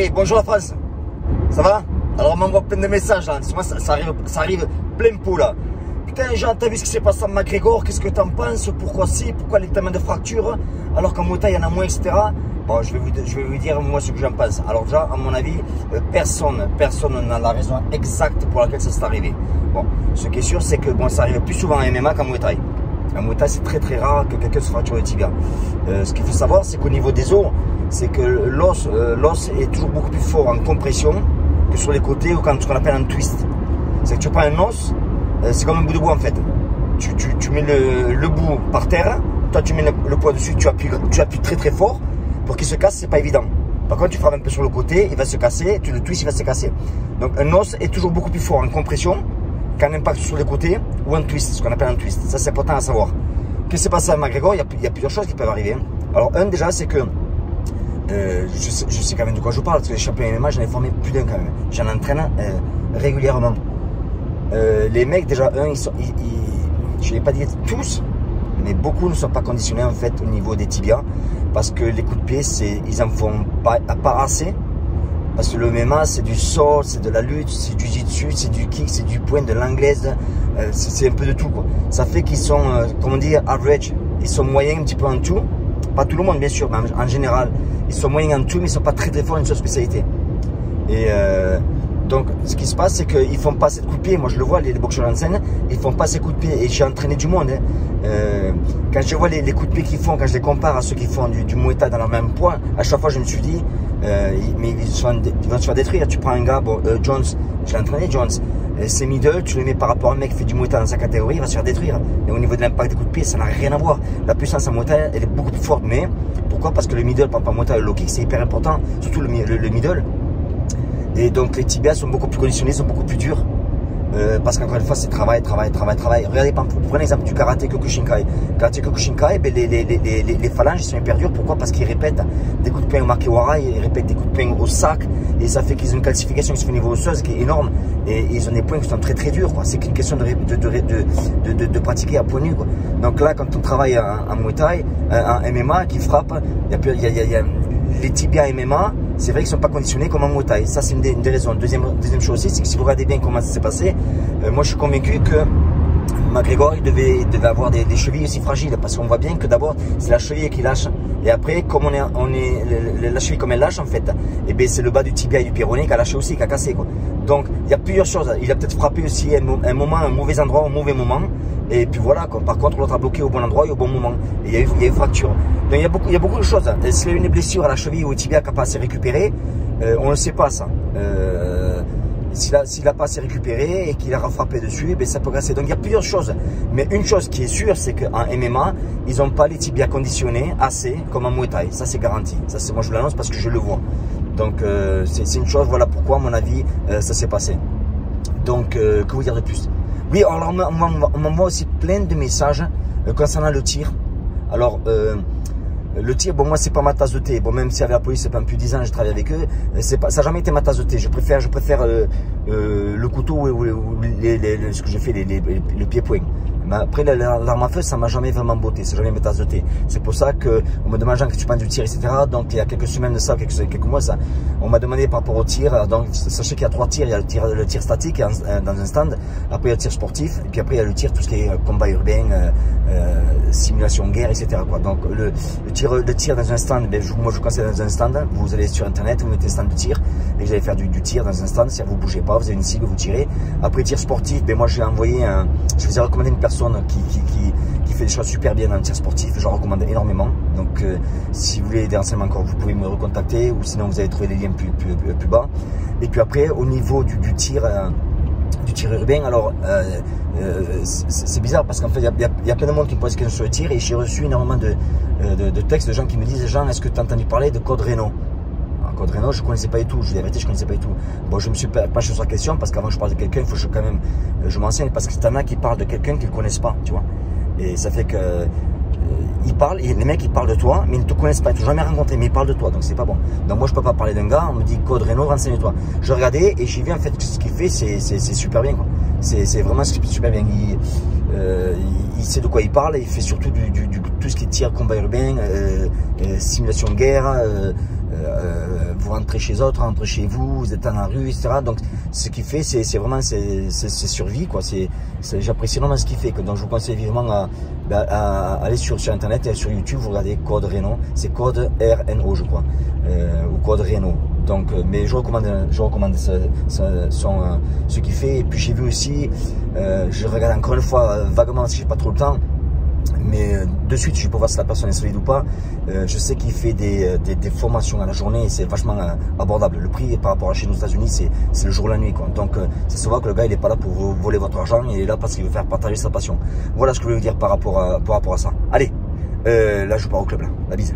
Allez, bonjour la France. Ça va? Alors on m'envoie plein de messages là. Moi, ça arrive plein pot là. Putain Jean, t'as vu ce qui s'est passé à McGregor? Qu'est-ce que t'en penses? Pourquoi si? Pourquoi les tellement de fractures? Alors qu'en Muay Thai il y en a moins, etc. Bon, je vais vous dire moi ce que j'en pense. Alors déjà, à mon avis, personne n'a la raison exacte pour laquelle ça s'est arrivé. Bon, ce qui est sûr, c'est que bon, ça arrive plus souvent en MMA qu'en Muay Thai. En Muay Thai, c'est très rare que quelqu'un se fracture le tibia. Ce qu'il faut savoir, c'est qu'au niveau des os, c'est que l'os est toujours beaucoup plus fort en compression que sur les côtés ou quand ce qu'on appelle un twist. C'est que tu prends un os, c'est comme un bout de bois en fait. Tu mets le bout par terre, toi tu mets le poids dessus, tu appuies très fort pour qu'il se casse, c'est pas évident. Par contre, tu frappes un peu sur le côté, il va se casser, tu le twists, il va se casser. Donc un os est toujours beaucoup plus fort en compression qu'un impact sur les côtés ou un twist, ce qu'on appelle un twist. Ça c'est important à savoir. Qu'est-ce qui s'est passé à McGregor? Il y a plusieurs choses qui peuvent arriver. Alors un déjà, c'est que je sais quand même de quoi je parle, parce que les champions MMA, j'en ai formé plus d'un quand même. J'en entraîne régulièrement. Les mecs, déjà, je ne l'ai pas dit tous, mais beaucoup ne sont pas conditionnés en fait au niveau des tibias, parce que les coups de pied, ils en font pas assez. Parce que le MMA, c'est du saut, c'est de la lutte, c'est du jiu-jitsu, c'est du kick, c'est du point, de l'anglaise, c'est un peu de tout quoi. Ça fait qu'ils sont, comment dire, average, ils sont moyens un petit peu en tout. Pas tout le monde bien sûr, mais en général, ils sont moyens en tout, mais ils ne sont pas très forts dans une seule spécialité. Et donc, ce qui se passe, c'est qu'ils ne font pas assez de coups de pied. Moi, je le vois, les boxeurs en scène, ils ne font pas assez de coups de pied. Et j'ai entraîné du monde. Quand je vois les coups de pied qu'ils font, quand je les compare à ceux qui font du Muay Thai dans leur même poids, à chaque fois, je me suis dit, mais ils vont se faire détruire. Tu prends un gars, bon, Jones, je l'ai entraîné, Jones. C'est middle, tu le mets par rapport à un mec qui fait du Muay Thai dans sa catégorie, il va se faire détruire. Et au niveau de l'impact des coups de pied, ça n'a rien à voir. La puissance en Muay Thai, elle est beaucoup plus forte. Mais pourquoi? Parce que le middle, par rapport à Muay Thai, le low kick, c'est hyper important, surtout le middle. Et donc les tibias sont beaucoup plus conditionnés, sont beaucoup plus durs. Parce qu'encore une fois, c'est travail. Regardez, prenez l'exemple du karaté Kyokushinkai. Karaté Kyokushinkai, ben, les phalanges sont hyper durs. Pourquoi? Parce qu'ils répètent des coups de poing au makiwara, ils répètent des coups de poing au sac. Et ça fait qu'ils ont une calcification qui se fait au niveau osseuse qui est énorme. Et ils ont des poings qui sont très durs. C'est qu'une question de pratiquer à point nu. Donc là, quand on travaille en Muay Thai, en MMA, qui frappe, il y a les tibias MMA. C'est vrai qu'ils ne sont pas conditionnés comme en Muay Thai. Ça, c'est une des raisons. Deuxième chose aussi, c'est que si vous regardez bien comment ça s'est passé, moi, je suis convaincu que McGregor, il devait avoir des chevilles aussi fragiles. Parce qu'on voit bien que d'abord, c'est la cheville qui lâche. Et après, comme la cheville comme elle lâche, en fait, et bien, c'est le bas du tibia et du péroné qui a lâché aussi, qui a cassé, quoi. Donc, il y a plusieurs choses. Il a peut-être frappé aussi un mauvais endroit, au mauvais moment. Et puis voilà, quoi. Par contre, l'autre a bloqué au bon endroit et au bon moment. Et il y a eu fracture. Donc il y a beaucoup de choses. S'il y a une blessure à la cheville ou au tibia qui n'a pas assez récupéré, on ne le sait pas ça. S'il n'a pas assez récupéré et qu'il a frappé dessus, ben, ça peut casser. Donc il y a plusieurs choses. Mais une chose qui est sûre, c'est qu'en MMA, ils n'ont pas les tibias conditionnés assez comme en Muay Thai. Ça c'est garanti. Ça, moi je vous l'annonce parce que je le vois. Donc c'est une chose, voilà pourquoi à mon avis ça s'est passé. Donc que vous dire de plus? Oui, alors on m'envoie aussi plein de messages concernant le tir. Alors, le tir, bon, moi, c'est pas ma tasse de thé. Bon, même si avec la police, c'est pas depuis 10 ans, je travaille avec eux, ça n'a jamais été ma tasse de thé. Je préfère le couteau ou ce que j'ai fait, le pied-point. Mais après, l'arme à feu, ça m'a jamais vraiment botté. C'est jamais ma tasse de thé. C'est pour ça qu'on me demande que tu penses du tir, etc. Donc, il y a quelques semaines de ça, quelques mois, ça, on m'a demandé par rapport au tir. Donc, sachez qu'il y a 3 tirs. Il y a le tir statique dans un stand. Après, il y a le tir sportif. Et puis après, il y a le tir, tout ce qui est combat urbain, simulation de guerre, etc. quoi. Donc, le tir dans un stand, ben, moi, je vous conseille dans un stand. Vous allez sur Internet, vous mettez stand de tir. Et vous allez faire du tir dans un stand. Si vous ne bougez pas, vous avez une cible, vous tirez. Après, tir sportif, ben, moi, j'ai envoyé je vous ai recommandé une personne qui fait des choses super bien dans le tir sportif, je recommande énormément. Donc si vous voulez des renseignements encore, vous pouvez me recontacter ou sinon vous allez trouver les liens plus bas. Et puis après au niveau du tir urbain, alors c'est bizarre parce qu'en fait il y a plein de monde qui me pose des questions sur le tir et j'ai reçu énormément de textes de gens qui me disent: Jean, est-ce que tu as entendu parler de Code Reno? Code Reno, je ne connaissais pas du tout, je dis la vérité, je ne connaissais pas du tout. Bon, je me suis penché sur la question parce qu'avant je parle de quelqu'un, il faut que je m'enseigne parce que c'est un mec qui parle de quelqu'un qu'ils ne connaissent pas, tu vois. Et ça fait que les mecs ils parlent de toi, mais ils ne te connaissent pas, ils ne t'ont jamais rencontré, mais ils parlent de toi, donc c'est pas bon. Donc moi je peux pas parler d'un gars, on me dit Code Reno, renseigne-toi. Je regardais et j'ai vu en fait que ce qu'il fait, c'est super bien, quoi. C'est vraiment super bien. Il sait de quoi il parle, et il fait surtout tout ce qui est tir, combat urbain, simulation de guerre. vous rentrez chez autres, rentrez chez vous, vous êtes dans la rue, etc. Donc ce qu'il fait, c'est vraiment c'est survie, quoi. J'apprécie vraiment ce qu'il fait. Donc je vous conseille vivement à aller sur internet et sur YouTube, vous regardez Code Reno, c'est Code RNO je crois, ou Code Reno. Donc, mais je recommande ce qu'il fait. Et puis j'ai vu aussi, je regarde encore une fois vaguement si j'ai pas trop le temps, mais de suite je peux voir si la personne est solide ou pas. Je sais qu'il fait des formations à la journée et c'est vachement abordable. Le prix par rapport à chez nous aux États-Unis, c'est le jour et la nuit, quoi. Donc ça se voit que le gars il est pas là pour vous voler votre argent, il est là parce qu'il veut faire partager sa passion. Voilà ce que je voulais vous dire par rapport à ça. Allez, là je pars au club là, la bise.